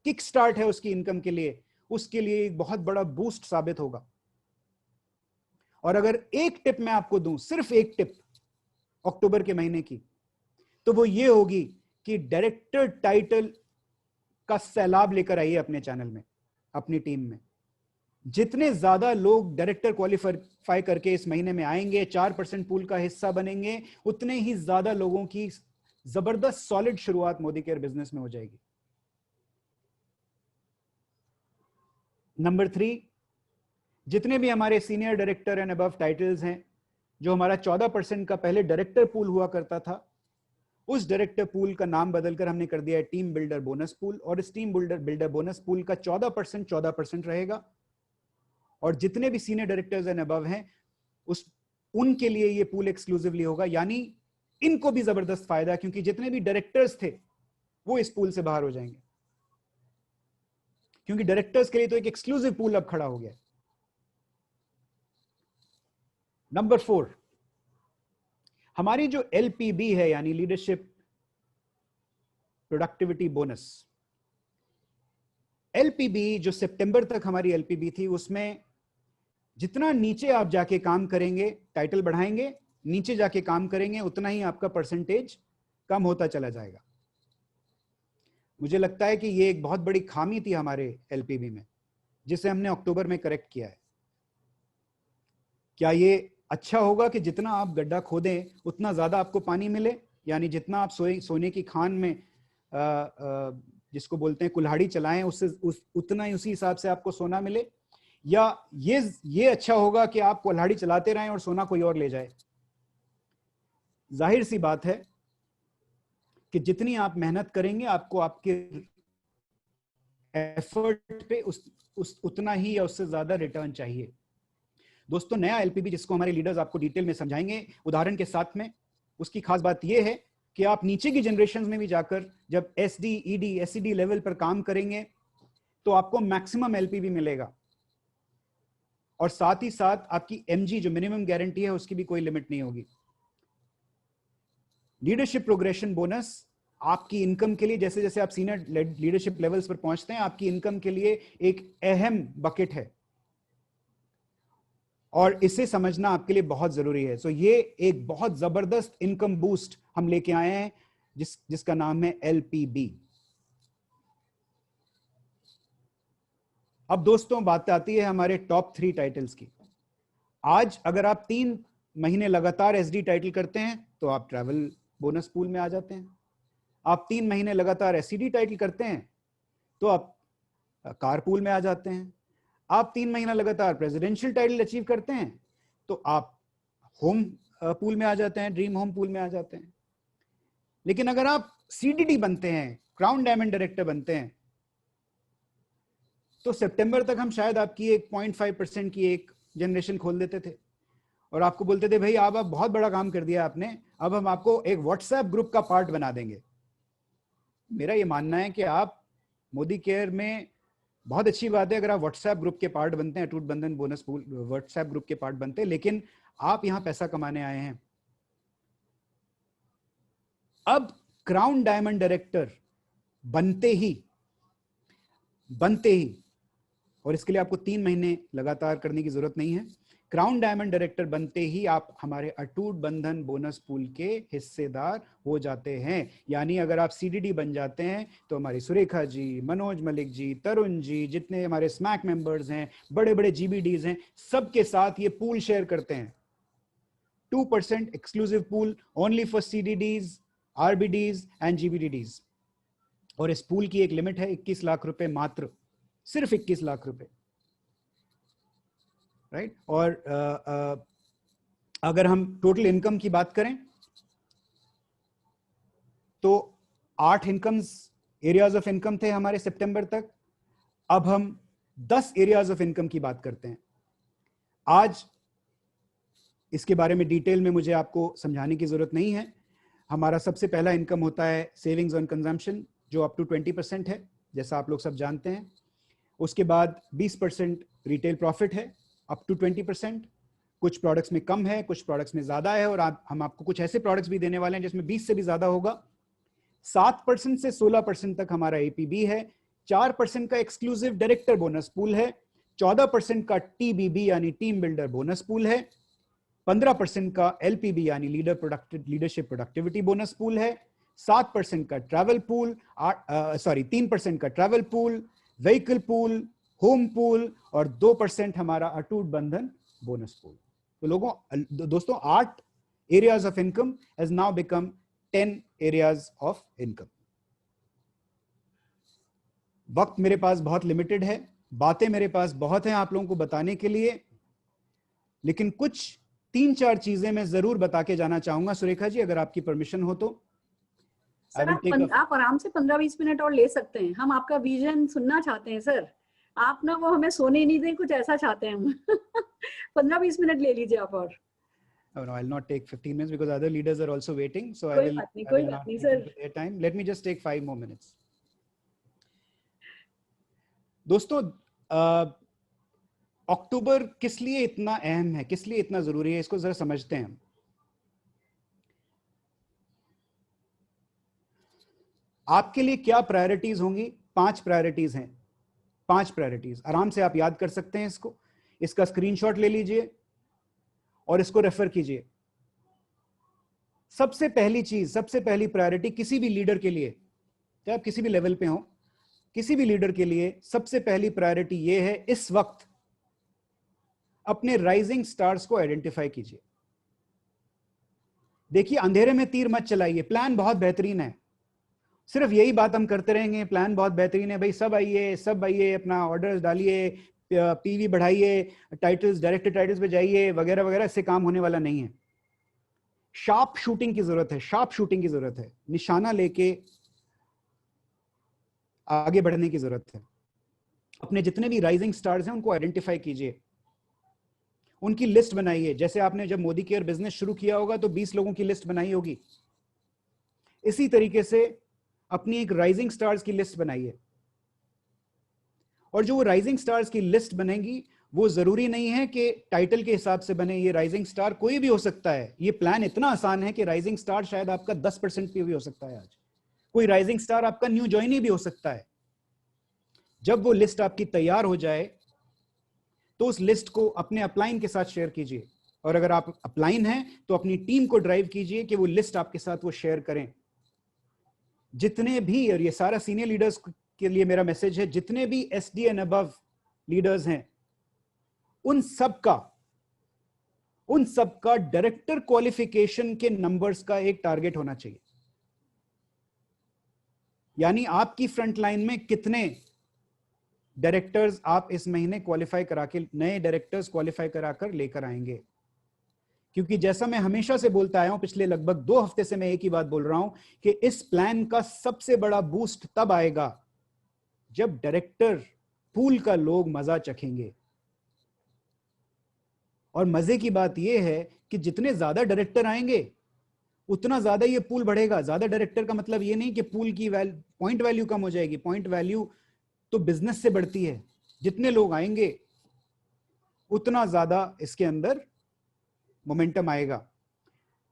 किक स्टार्ट है उसकी इनकम के लिए, उसके लिए एक बहुत बड़ा बूस्ट साबित होगा। और अगर एक टिप मैं आपको दूं, सिर्फ एक टिप अक्टूबर के महीने की, तो वो ये होगी कि डायरेक्टर टाइटल का सैलाब लेकर आइए अपने चैनल में, अपनी टीम में। जितने ज्यादा लोग डायरेक्टर क्वालिफाई करके इस महीने में आएंगे, 4% पूल का हिस्सा बनेंगे, उतने ही ज्यादा लोगों की जबरदस्त सॉलिड शुरुआत मोदी केयर बिजनेस में हो जाएगी। नंबर 3, जितने भी हमारे senior director and above titles हैं, जो हमारा 14% का पहले डायरेक्टर पूल हुआ करता था, उस डायरेक्टर पूल का नाम बदलकर हमने कर दिया है टीम बिल्डर बोनस पूल। और इस टीम बिल्डर बोनस पूल का 14% रहेगा। और जितने भी सीनियर डायरेक्टर्स एंड अबव हैं, उनके लिए ये पूल एक्सक्लूसिवली होगा। यानी इनको भी जबरदस्त फायदा, क्योंकि जितने भी डायरेक्टर्स थे वो इस पूल से बाहर हो जाएंगे, क्योंकि डायरेक्टर्स के लिए तो एक एक्सक्लूसिव पूल अब खड़ा हो गया। नंबर 4, हमारी जो एलपीबी है, यानी लीडरशिप प्रोडक्टिविटी बोनस, एलपीबी जो सितंबर तक हमारी एलपीबी थी, उसमें जितना नीचे आप जाके काम करेंगे, टाइटल बढ़ाएंगे, नीचे जाके काम करेंगे, उतना ही आपका परसेंटेज कम होता चला जाएगा। मुझे लगता है कि ये एक बहुत बड़ी खामी थी हमारे एलपीबी में, जिसे हमने अक्टूबर में करेक्ट किया है। क्या ये अच्छा होगा कि जितना आप गड्ढा खोदें उतना ज्यादा आपको पानी मिले? यानी जितना आप सोने की खान में जिसको बोलते हैं कुल्हाड़ी चलाएं, उससे उतना ही उसी हिसाब से आपको सोना मिले? या ये अच्छा होगा कि आप कुल्हाड़ी चलाते रहें और सोना कोई और ले जाए? जाहिर सी बात है कि जितनी आप मेहनत करेंगे, आपको आपके एफर्ट पे उतना ही या उससे ज्यादा रिटर्न चाहिए। दोस्तों, नया एलपीबी जिसको हमारे लीडर्स आपको डिटेल में समझाएंगे उदाहरण के साथ में, उसकी खास बात यह है कि आप नीचे की जनरेशन में भी जाकर जब एसडी, ईडी, एसईडी लेवल पर काम करेंगे तो आपको मैक्सिमम एलपीबी मिलेगा। और साथ ही साथ आपकी एमजी जो मिनिमम गारंटी है उसकी भी कोई लिमिट नहीं होगी। लीडरशिप प्रोग्रेशन बोनस आपकी इनकम के लिए, जैसे जैसे आप सीनियर लीडरशिप लेवल्स पर पहुंचते हैं, आपकी इनकम के लिए एक अहम बकेट है और इसे समझना आपके लिए बहुत जरूरी है। सो ये एक बहुत जबरदस्त इनकम बूस्ट हम लेके आए हैं जिसका नाम है एलपीबी। अब दोस्तों, बात आती है हमारे टॉप 3 टाइटल्स की। आज अगर आप 3 महीने लगातार एसडी टाइटल करते हैं तो आप ट्रैवल बोनस पूल में आ जाते हैं। आप 3 महीने लगातार एससीडी टाइटल करते हैं तो आप कार पूल में आ जाते हैं। आप 3 महीना लगातार प्रेसिडेंशियल टाइटल अचीव करते हैं तो आप होम पूल में आ जाते हैं, ड्रीम होम पूल में आ जाते हैं। लेकिन अगर आप सीडीडी बनते हैं, क्राउन डायमंड डायरेक्टर बनते हैं, तो सितंबर तक हम शायद आपकी एक 0.5% की एक जनरेशन खोल देते थे और आपको बोलते थे, भाई आप बहुत बड़ा काम कर दिया आपने, अब हम आपको एक व्हाट्सएप ग्रुप का पार्ट बना देंगे। मेरा ये मानना है कि आप मोदी केयर में, बहुत अच्छी बात है अगर आप व्हाट्सएप ग्रुप के पार्ट बनते हैं, अटूट बंधन बोनस पूल व्हाट्सएप ग्रुप के पार्ट बनते हैं, लेकिन आप यहां पैसा कमाने आए हैं। अब क्राउन डायमंड डायरेक्टर बनते ही, और इसके लिए आपको 3 महीने लगातार करने की जरूरत नहीं है, क्राउन डायमंड डायरेक्टर बनते ही आप हमारे अटूट बंधन बोनस पूल के हिस्सेदार हो जाते हैं। यानी अगर आप सीडीडी बन जाते हैं तो हमारी सुरेखा जी, मनोज मलिक जी, तरुण जी, जितने हमारे स्मैक मेंबर्स हैं, बड़े बड़े जीबीडीज हैं, सबके साथ ये पूल शेयर करते हैं। 2% exclusive pool only for CDDs, RBDs and GBDDs। और इस पूल की एक लिमिट है 21 लाख रुपए, मात्र सिर्फ 21 लाख रुपए, राइट। और अगर हम टोटल इनकम की बात करें तो 8 इनकम्स एरियाज ऑफ इनकम थे हमारे सितंबर तक। अब हम 10 एरियाज ऑफ इनकम की बात करते हैं। आज इसके बारे में डिटेल में मुझे आपको समझाने की जरूरत नहीं है। हमारा सबसे पहला इनकम होता है सेविंग्स ऑन कंजम्पशन, जो अप टू 20% है, जैसा आप लोग सब जानते हैं। उसके बाद 20% रिटेल प्रॉफिट है, अप टू 20%। कुछ प्रोडक्ट्स में कम है, कुछ प्रोडक्ट्स में ज्यादा है, और हम आपको कुछ ऐसे प्रोडक्ट्स भी देने वाले हैं जिसमें 20 से भी ज्यादा होगा। 7% से 16% तक हमारा APB है। 4% का एक्सक्लूसिव डायरेक्टर बोनस पूल है। 14% का TBB यानी टीम बिल्डर बोनस पूल है। 15% का LPB यानी लीडरशिप प्रोडक्टिविटी बोनस पूल है। 7% का ट्रैवल पूल, 3% का travel pool, vehicle pool, home pool, और 2% हमारा अटूट बंधन बोनस पूल। तो दोस्तों 8 areas of income has now become 10 areas of income. वक्त मेरे पास बहुत लिमिटेड है, बातें मेरे पास बहुत हैं आप लोगों को बताने के लिए, लेकिन कुछ 3-4 चीजें मैं जरूर बता के जाना चाहूंगा। सुरेखा जी, अगर आपकी परमिशन हो तो। सर आप आराम से 15-20 मिनट और ले सकते हैं। हम आपका विजन सुनना चाहते हैं सर। आप ना वो हमें सोने नहीं दें, कुछ ऐसा चाहते हैं हम। 15-20 मिनट ले लीजिए आप और। Oh, no, I'll not take 15 minutes because other leaders are also waiting. So I कोई will बात not नहीं take sir. into their time. Let me just take 5 more minutes. दोस्तों, अक्टूबर किस लिए इतना अहम है, किस लिए इतना जरूरी है, इसको जरा समझते हैं हम। आपके लिए क्या प्रायोरिटीज होंगी? 5 प्रायोरिटीज हैं। 5 प्रायोरिटीज आराम से आप याद कर सकते हैं इसको। इसका स्क्रीनशॉट ले लीजिए और इसको रेफर कीजिए। सबसे पहली चीज, सबसे पहली प्रायोरिटी किसी भी लीडर के लिए, चाहे आप किसी भी लेवल पे हो, किसी भी लीडर के लिए सबसे पहली प्रायोरिटी यह है, इस वक्त अपने राइजिंग स्टार्स को आइडेंटिफाई कीजिए। देखिए, अंधेरे में तीर मत चलाइए। प्लान बहुत बेहतरीन है, सिर्फ यही बात हम करते रहेंगे, प्लान बहुत बेहतरीन है भाई, सब आइए, अपना ऑर्डर्स डालिए, PV बढ़ाइए, टाइटल्स, डायरेक्टर टाइटल्स पे जाइए, वगैरह वगैरह। इससे काम होने वाला नहीं है। शार्प शूटिंग की जरूरत है, शार्प शूटिंग की जरूरत है। निशाना लेके आगे बढ़ने की जरूरत है। अपने जितने भी राइजिंग स्टार्स हैं उनको आइडेंटिफाई कीजिए, उनकी लिस्ट बनाइए। जैसे आपने जब मोदी केयर बिजनेस शुरू किया होगा तो 20 लोगों की लिस्ट बनाई होगी। इसी तरीके से अपनी एक राइजिंग स्टार्स की लिस्ट बनाइए, और जो वो राइजिंग स्टार्स की लिस्ट बनेगी वो जरूरी नहीं है कि टाइटल के हिसाब से बने। ये राइजिंग स्टार कोई भी हो सकता है। ये प्लान इतना आसान है कि राइजिंग स्टार शायद आपका 10% भी हो सकता है। आज कोई राइजिंग स्टार आपका न्यू ज्वाइनी भी हो सकता है। जब वो लिस्ट आपकी तैयार हो जाए तो उस लिस्ट को अपने अपलाइन के साथ शेयर कीजिए, और अगर आप अपलाइन हैं तो अपनी टीम को ड्राइव कीजिए कि वो लिस्ट आपके साथ वो शेयर करें। जितने भी, और ये सारा सीनियर लीडर्स के लिए मेरा मैसेज है, जितने भी SD एंड अबव लीडर्स हैं, उन सबका डायरेक्टर क्वालिफिकेशन के नंबर्स का एक टारगेट होना चाहिए। यानी आपकी फ्रंट लाइन में कितने डायरेक्टर्स आप इस महीने क्वालिफाई करा के, नए डायरेक्टर्स क्वालिफाई कराकर लेकर आएंगे। क्योंकि जैसा मैं हमेशा से बोलता आया हूं, पिछले लगभग 2 हफ्ते से मैं एक ही बात बोल रहा हूं कि इस प्लान का सबसे बड़ा बूस्ट तब आएगा जब डायरेक्टर पूल का लोग मजा चखेंगे। और मजे की बात यह है कि जितने ज्यादा डायरेक्टर आएंगे उतना ज्यादा ये पूल बढ़ेगा। ज्यादा डायरेक्टर का मतलब ये नहीं कि पूल की पॉइंट वैल्यू कम हो जाएगी। पॉइंट वैल्यू तो बिजनेस से बढ़ती है। जितने लोग आएंगे उतना ज्यादा इसके अंदर मोमेंटम आएगा।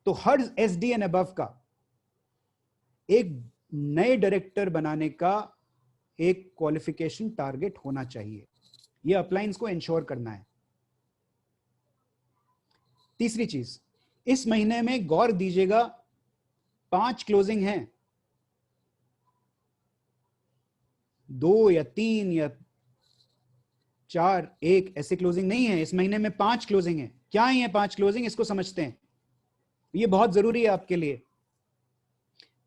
तो हर SD एंड अबव का एक नए डायरेक्टर बनाने का एक क्वालिफिकेशन टारगेट होना चाहिए। यह अपलाइंस को इंश्योर करना है। तीसरी चीज, इस महीने में गौर दीजिएगा, 5 क्लोजिंग हैं, 2 या 3 या 4, 1 ऐसे क्लोजिंग नहीं है। इस महीने में 5 क्लोजिंग है। क्या है ये 5 क्लोजिंग? इसको समझते हैं, ये बहुत जरूरी है आपके लिए।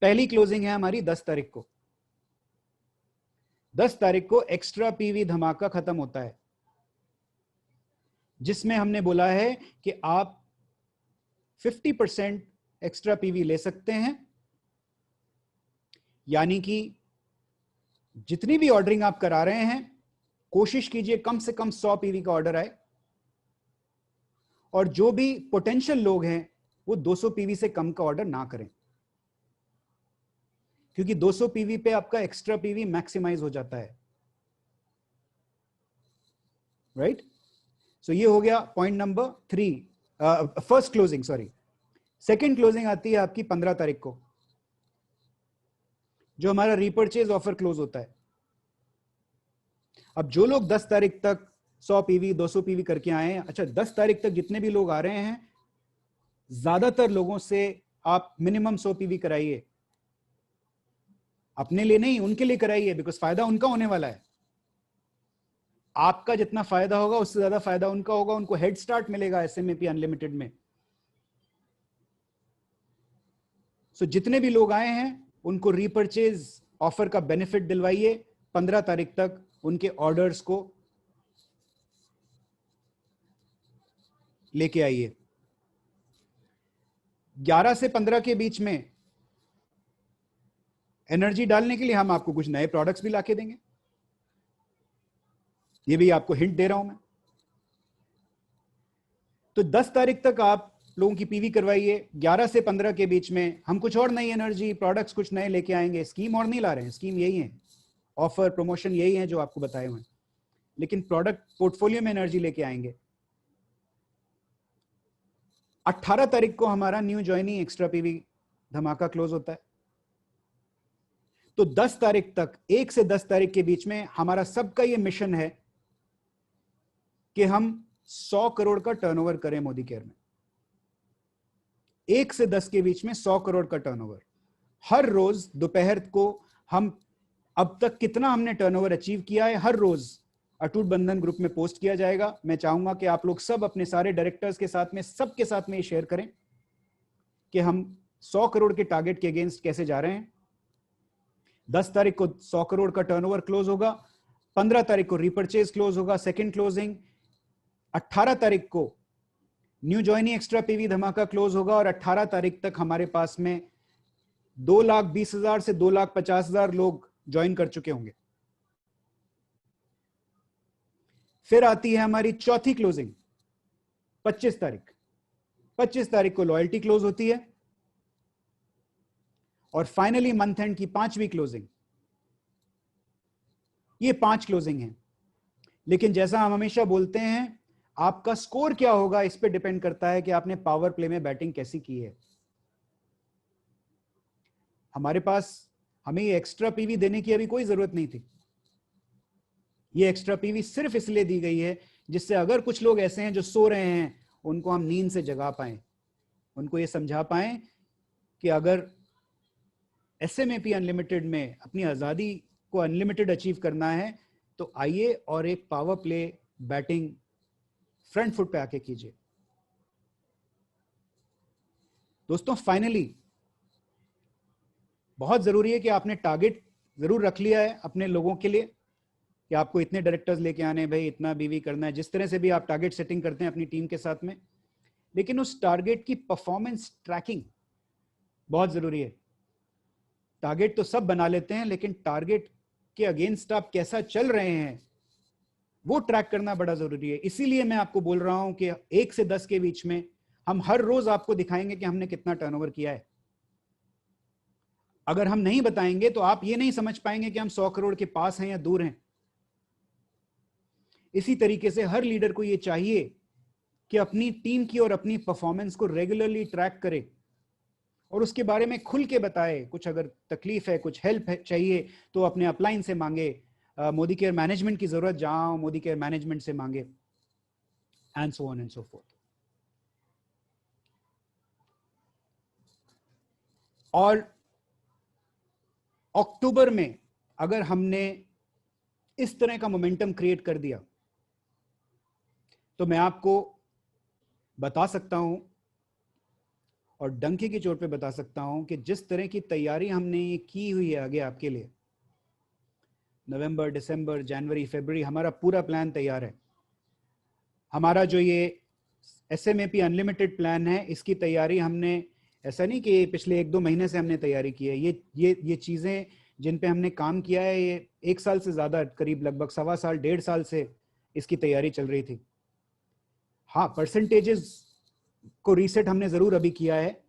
पहली क्लोजिंग है हमारी 10 तारीख को। 10 तारीख को एक्स्ट्रा पीवी धमाका खत्म होता है, जिसमें हमने बोला है कि आप 50% एक्स्ट्रा पीवी ले सकते हैं, यानी कि जितनी भी ऑर्डरिंग आप करा रहे हैं कोशिश कीजिए कम से कम 100 पीवी का ऑर्डर आए, और जो भी पोटेंशियल लोग हैं वो 200 पीवी से कम का ऑर्डर ना करें, क्योंकि 200 पीवी पे आपका एक्स्ट्रा पीवी मैक्सिमाइज हो जाता है, राइट। सो ये हो गया point number 3, first closing. Sorry, second closing आती है आपकी 15 तारीख को, जो हमारा रीपर्चेज ऑफर क्लोज होता है। अब जो लोग 10 तारीख तक 100 पीवी 200 पीवी करके आए हैं, अच्छा 10 तारीख तक जितने भी लोग आ रहे हैं, ज्यादातर लोगों से आप मिनिमम 100 पीवी कराइए, अपने लिए नहीं उनके लिए कराइए, बिकॉज फायदा उनका होने वाला है। आपका जितना फायदा होगा उससे ज्यादा फायदा उनका होगा, उनको हेड स्टार्ट मिलेगा एसएमएपी अनलिमिटेड में। सो जितने भी लोग आए हैं उनको रीपर्चेज ऑफर का बेनिफिट दिलवाइए, 15 तारीख तक उनके ऑर्डर्स को लेके आइए। 11 से 15 के बीच में एनर्जी डालने के लिए हम आपको कुछ नए प्रोडक्ट्स भी लाके देंगे, ये भी आपको हिंट दे रहा हूं मैं। तो 10 तारीख तक आप लोगों की पीवी करवाइए, 11 से 15 के बीच में हम कुछ और नई एनर्जी प्रोडक्ट्स कुछ नए लेके आएंगे। स्कीम और नहीं ला रहे हैं, स्कीम यही है, ऑफर प्रमोशन यही है जो आपको बताए हुए हैं, लेकिन प्रोडक्ट पोर्टफोलियो में एनर्जी लेके आएंगे। 18 तारीख को हमारा न्यू ज्वाइनिंग एक्स्ट्रा पीवी धमाका क्लोज होता है। तो 10 तारीख तक, 1 से 10 तारीख के बीच में हमारा सबका ये मिशन है कि हम 100 करोड़ का टर्नओवर करें मोदी केयर में। 1 से 10 के बीच में 100 करोड़ का टर्नओवर। हर रोज दोपहर को हम अब तक कितना हमने टर्नओवर अचीव किया है, हर रोज अटूट बंधन ग्रुप में पोस्ट किया जाएगा। मैं चाहूंगा कि आप लोग सब अपने सारे डायरेक्टर्स के साथ में, सबके साथ में ये शेयर करें कि हम 100 करोड़ के टारगेट के अगेंस्ट कैसे जा रहे हैं। 10 तारीख को 100 करोड़ का टर्नओवर क्लोज होगा, 15 तारीख को रीपर्चेज क्लोज होगा, सेकेंड क्लोजिंग। 18 तारीख को न्यू ज्वाइनिंग एक्स्ट्रा पीवी धमाका क्लोज होगा, और 18 तारीख तक हमारे पास में 2,20,000 से 2,50,000 लोग ज्वाइन कर चुके होंगे। फिर आती है हमारी चौथी क्लोजिंग 25 तारीख। 25 तारीख को लॉयल्टी क्लोज होती है, और फाइनली मंथ एंड की 5वीं क्लोजिंग। ये 5 क्लोजिंग है, लेकिन जैसा हम हमेशा बोलते हैं, आपका स्कोर क्या होगा इस पे डिपेंड करता है कि आपने पावर प्ले में बैटिंग कैसी की है। हमारे पास, हमें ये एक्स्ट्रा पीवी देने की अभी कोई जरूरत नहीं थी। ये एक्स्ट्रा पीवी सिर्फ इसलिए दी गई है जिससे अगर कुछ लोग ऐसे हैं जो सो रहे हैं, उनको हम नींद से जगा पाएं, उनको ये समझा पाएं कि अगर एसएमएपी अनलिमिटेड में अपनी आजादी को अनलिमिटेड अचीव करना है तो आइए और एक power play batting front foot पे आके कीजिए। दोस्तों, फाइनली बहुत जरूरी है कि आपने टारगेट जरूर रख लिया है अपने लोगों के लिए कि आपको इतने डायरेक्टर्स लेके आने, भाई इतना बीवी करना है, जिस तरह से भी आप टारगेट सेटिंग करते हैं अपनी टीम के साथ में, लेकिन उस टारगेट की परफॉर्मेंस ट्रैकिंग बहुत जरूरी है। टारगेट तो सब बना लेते हैं, लेकिन टारगेट के अगेंस्ट आप कैसा चल रहे हैं वो ट्रैक करना बड़ा जरूरी है। इसीलिए मैं आपको बोल रहा हूं कि 1 से 10 के बीच में हम हर रोज आपको दिखाएंगे कि हमने कितना टर्नओवर किया है। अगर हम नहीं बताएंगे तो आप ये नहीं समझ पाएंगे कि हम 100 करोड़ के पास हैं या दूर हैं। इसी तरीके से हर लीडर को ये चाहिए कि अपनी टीम की और अपनी परफॉर्मेंस को रेगुलरली ट्रैक करे और उसके बारे में खुल के बताए। कुछ अगर तकलीफ है, कुछ हेल्प है चाहिए, तो अपने अपलाइन से मांगे, मोदी केयर मैनेजमेंट की जरूरत जहां मोदी केयर मैनेजमेंट से मांगे, and so on and so fourth. और अक्टूबर में अगर हमने इस तरह का मोमेंटम क्रिएट कर दिया तो मैं आपको बता सकता हूं और डंके की चोट पे बता सकता हूं कि जिस तरह की तैयारी हमने ये की हुई है आगे आपके लिए, नवंबर, दिसंबर, जनवरी, फरवरी, हमारा पूरा प्लान तैयार है। हमारा जो ये SMAP अनलिमिटेड प्लान है, इसकी तैयारी हमने, ऐसा नहीं कि पिछले 1-2 महीने से हमने तैयारी की है, ये चीजें जिन पे हमने काम किया है, ये 1 साल से ज्यादा, करीब लगभग 1.25 साल, 1.5 साल से इसकी तैयारी चल रही थी। हाँ, परसेंटेजेस को रीसेट हमने जरूर अभी किया है,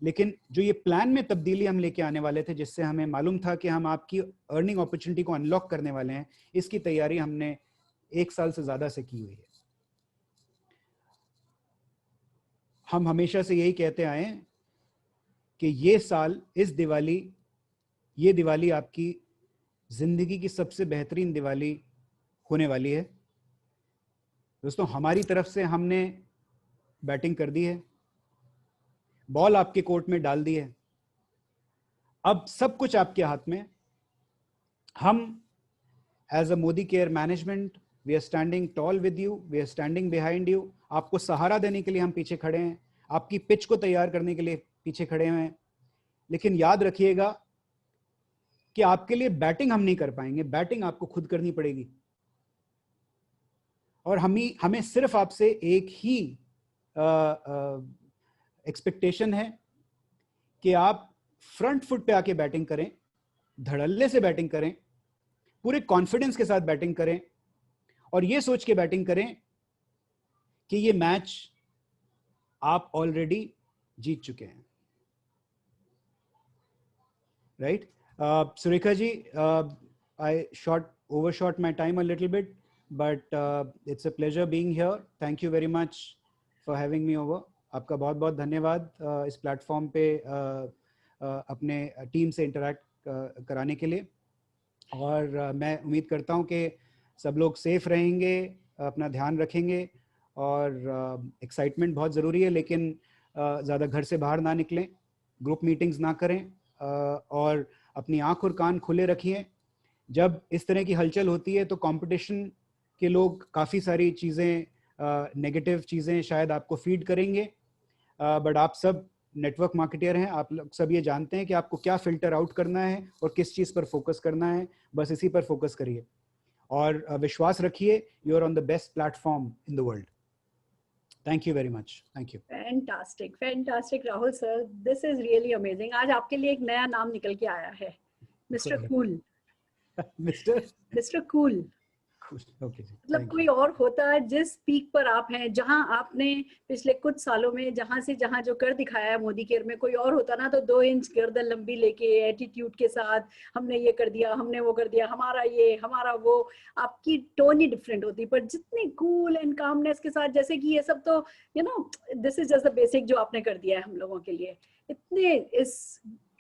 लेकिन जो ये प्लान में तब्दीली हम लेके आने वाले थे, जिससे हमें मालूम था कि हम आपकी अर्निंग अपॉर्चुनिटी को अनलॉक करने वाले हैं, इसकी तैयारी हमने 1 साल से ज्यादा से की हुई है। हम हमेशा से यही कहते आए हैं कि ये साल, ये दिवाली आपकी जिंदगी की सबसे बेहतरीन दिवाली होने वाली है। दोस्तों, हमारी तरफ से हमने बैटिंग कर दी है, बॉल आपके कोर्ट में डाल दी है, अब सब कुछ आपके हाथ में। हम as a Modicare management, we are standing tall with you, we are standing behind you. आपको सहारा देने के लिए हम पीछे खड़े हैं, आपकी पिच को तैयार करने के लिए पीछे खड़े हैं। लेकिन याद रखिएगा कि आपके लिए बैटिंग हम नहीं कर पाएंगे, बैटिंग आपको खुद करनी पड़ेगी। और हमें सिर्फ आपसे एक ही एक्सपेक्टेशन है कि आप फ्रंट फुट पे आके बैटिंग करें, धड़ल्ले से बैटिंग करें, पूरे कॉन्फिडेंस के साथ बैटिंग करें, और ये सोच के बैटिंग करें कि ये मैच आप ऑलरेडी जीत चुके हैं। Right? Surekha ji, I overshot my time a little bit, but it's a pleasure being here. Thank you very much for having me over. आपका बहुत बहुत धन्यवाद इस प्लेटफॉर्म पे अपने टीम से इंटरेक्ट कराने के लिए। और मैं उम्मीद करता हूँ कि सब लोग सेफ रहेंगे, अपना ध्यान रखेंगे, और एक्साइटमेंट बहुत ज़रूरी है, लेकिन ज़्यादा घर से बाहर ना निकलें, ग्रुप मीटिंग्स ना करें, और अपनी आँख और कान खुले रखिए। जब इस तरह की हलचल होती है तो कंपटीशन के लोग काफ़ी सारी चीज़ें, नेगेटिव चीज़ें शायद आपको फीड करेंगे, बट आप सब नेटवर्क मार्केटर हैं, आप लोग सब ये जानते हैं कि आपको क्या फिल्टर आउट करना है और किस चीज़ पर फोकस करना है। बस इसी पर फोकस करिए और विश्वास रखिए, you are on the best platform in the world. Thank you very much. Thank you. Fantastic, fantastic Rahul sir, this is really amazing. आज आपके लिए एक नया नाम निकल के आया है, mister cool. Mister cool. Okay जी, मतलब कोई और होता है जिस पीक पर आप हैं, जहां आपने पिछले कुछ सालों में जहां से जहां जो कर दिखाया है मोदी केयर में, कोई और होता ना तो 2 इंच गर्दन लंबी लेके एटीट्यूड के साथ हमने ये कर दिया, हमने वो कर दिया, हमारा ये, हमारा वो, आपकी टोन ही डिफरेंट होती। पर जितनी कूल एंड कामनेस के साथ, जैसे कि ये सब तो this is just the basic जो आपने कर दिया है हम लोगों के लिए, इतने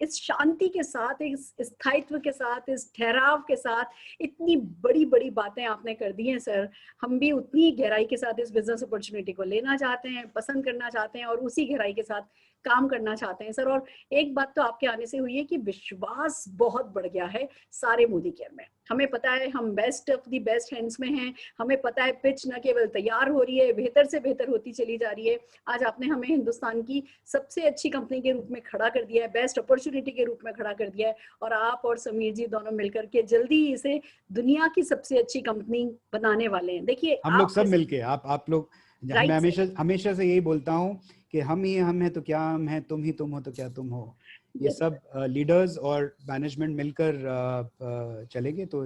इस शांति के साथ, इस स्थायित्व के साथ, इस ठहराव के साथ, इतनी बड़ी बड़ी बातें आपने कर दी हैं सर। हम भी उतनी गहराई के साथ इस बिजनेस अपॉर्चुनिटी को लेना चाहते हैं, पसंद करना चाहते हैं, और उसी गहराई के साथ काम करना चाहते हैं सर। और एक बात तो आपके आने से हुई है कि विश्वास बहुत बढ़ गया है सारे मोदी केयर में। हमें पता है हम best of the best hands में हैं, हमें पता है पिच न केवल तैयार हो रही है, बेहतर से बेहतर होती चली जा रही है। आज आपने हमें हिंदुस्तान की सबसे अच्छी कंपनी के रूप में खड़ा कर दिया है, बेस्ट अपॉर्चुनिटी के रूप में खड़ा कर दिया है, और आप और समीर जी दोनों मिलकर के जल्दी इसे दुनिया की सबसे अच्छी कंपनी बनाने वाले हैं। देखिए, हम लोग सब मिलके, आप लोग, मैं हमेशा से यही बोलता हूँ कि हम ही हम हैं तो क्या हम हैं, तुम ही तुम हो तो क्या तुम हो। ये सब लीडर्स और मैनेजमेंट मिलकर चलेंगे तो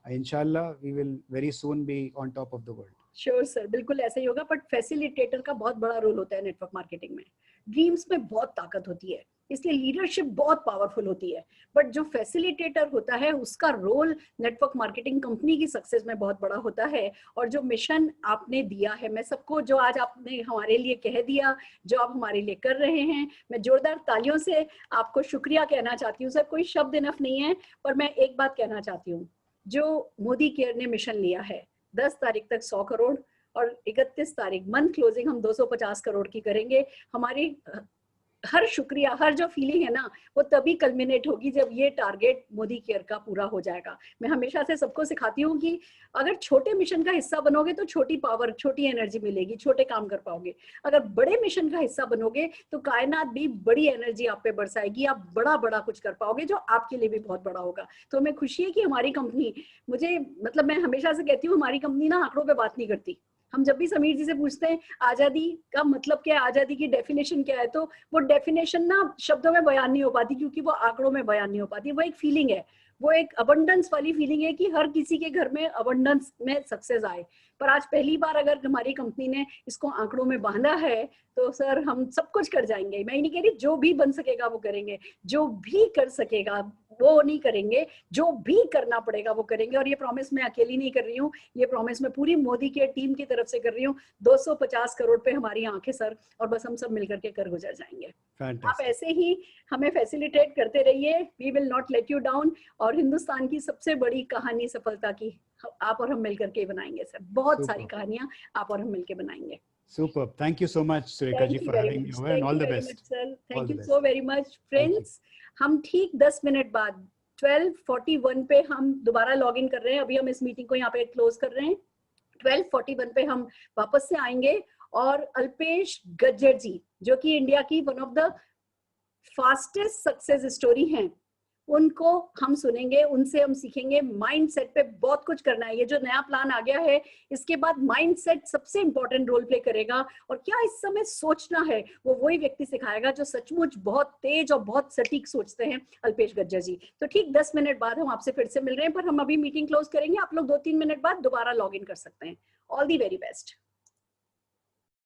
इंशाल्लाह we will very soon be on top of the world. Sure sir, बिल्कुल ऐसा ही होगा। बट फैसिलिटेटर का बहुत बड़ा रोल होता है नेटवर्क मार्केटिंग में। ड्रीम्स में बहुत ताकत होती है, इसलिए लीडरशिप बहुत पावरफुल होती है, बट जो फैसिलिटेटर होता है उसका रोल नेटवर्क मार्केटिंग कंपनी की सक्सेस में बहुत बड़ा होता है। और जो मिशन आपने दिया है, मैं सबको जो आज आपने हमारे लिए कह दिया, जो आप हमारे लिए कर रहे हैं, मैं जोरदार तालियों से आपको शुक्रिया कहना चाहती हूँ सर। कोई शब्द इनफ नहीं है, पर मैं एक बात कहना चाहती हूँ, जो मोदी केयर ने मिशन लिया है 10 तारीख तक 100 करोड़ और 31 तारीख मंथ क्लोजिंग हम 250 करोड़ की करेंगे। हमारी हर शुक्रिया, हर जो फीलिंग है ना वो तभी कल्मिनेट होगी जब ये टारगेट मोदी केयर का पूरा हो जाएगा। मैं हमेशा से सबको सिखाती हूँ कि अगर छोटे मिशन का हिस्सा बनोगे तो छोटी पावर, छोटी एनर्जी मिलेगी, छोटे काम कर पाओगे। अगर बड़े मिशन का हिस्सा बनोगे तो कायनात भी बड़ी एनर्जी आप पे बरसाएगी, आप बड़ा बड़ा कुछ कर पाओगे जो आपके लिए भी बहुत बड़ा होगा। तो हमें खुशी है कि हमारी कंपनी, मुझे मतलब मैं हमेशा से कहती हूँ हमारी कंपनी ना आंकड़ों पे बात नहीं करती। हम जब भी समीर जी से पूछते हैं आजादी का मतलब क्या है, आजादी की डेफिनेशन क्या है, तो वो डेफिनेशन ना शब्दों में बयान नहीं हो पाती, क्योंकि वो आंकड़ों में बयान नहीं हो पाती। वो एक फीलिंग है, वो एक अबंडेंस वाली फीलिंग है कि हर किसी के घर में अबंडेंस में सक्सेस आए। पर आज पहली बार अगर हमारी कंपनी ने इसको आंकड़ों में बांधा है तो सर हम सब कुछ कर जाएंगे। मैं नहीं कह रही जो भी बन सकेगा वो करेंगे, जो भी कर सकेगा वो नहीं करेंगे, जो भी करना पड़ेगा वो करेंगे। और ये प्रॉमिस मैं अकेली नहीं कर रही हूँ, ये प्रॉमिस मैं पूरी मोदी के टीम की तरफ से कर रही हूँ। 250 करोड़ पे हमारी आंखें सर, और बस हम सब मिलकर के कर गुजर जाएंगे। आप ऐसे ही हमें फैसिलिटेट करते रहिए, we will not let you down. और हिंदुस्तान की सबसे बड़ी कहानी सफलता की आप और हम मिलकर के बनाएंगे सर। बहुत सारी कहानियां आप और हम मिलकर बनाएंगे। Superb. Thank you so much, Sureka ji, for having me over, and all the best. Thank you so very much, friends. हम ठीक 10 मिनट बाद 12:41 पे हम दोबारा लॉग इन कर रहे हैं। अभी हम इस मीटिंग को यहाँ पे क्लोज कर रहे हैं। 12:41 पे हम वापस से आएंगे और अल्पेश गज्जर जी, जो कि इंडिया की one of the fastest success story हैं, उनको हम सुनेंगे, उनसे हम सीखेंगे। माइंडसेट पे बहुत कुछ करना है। ये जो नया प्लान आ गया है इसके बाद माइंडसेट सबसे इंपॉर्टेंट रोल प्ले करेगा। और क्या इस समय सोचना है वो वही व्यक्ति सिखाएगा जो सचमुच बहुत तेज और बहुत सटीक सोचते हैं, अल्पेश गज्जर जी। तो ठीक 10 मिनट बाद हम आपसे फिर से मिल रहे हैं, पर हम अभी मीटिंग क्लोज करेंगे। आप लोग 2-3 मिनट बाद दोबारा लॉग इन कर सकते हैं। All the very best.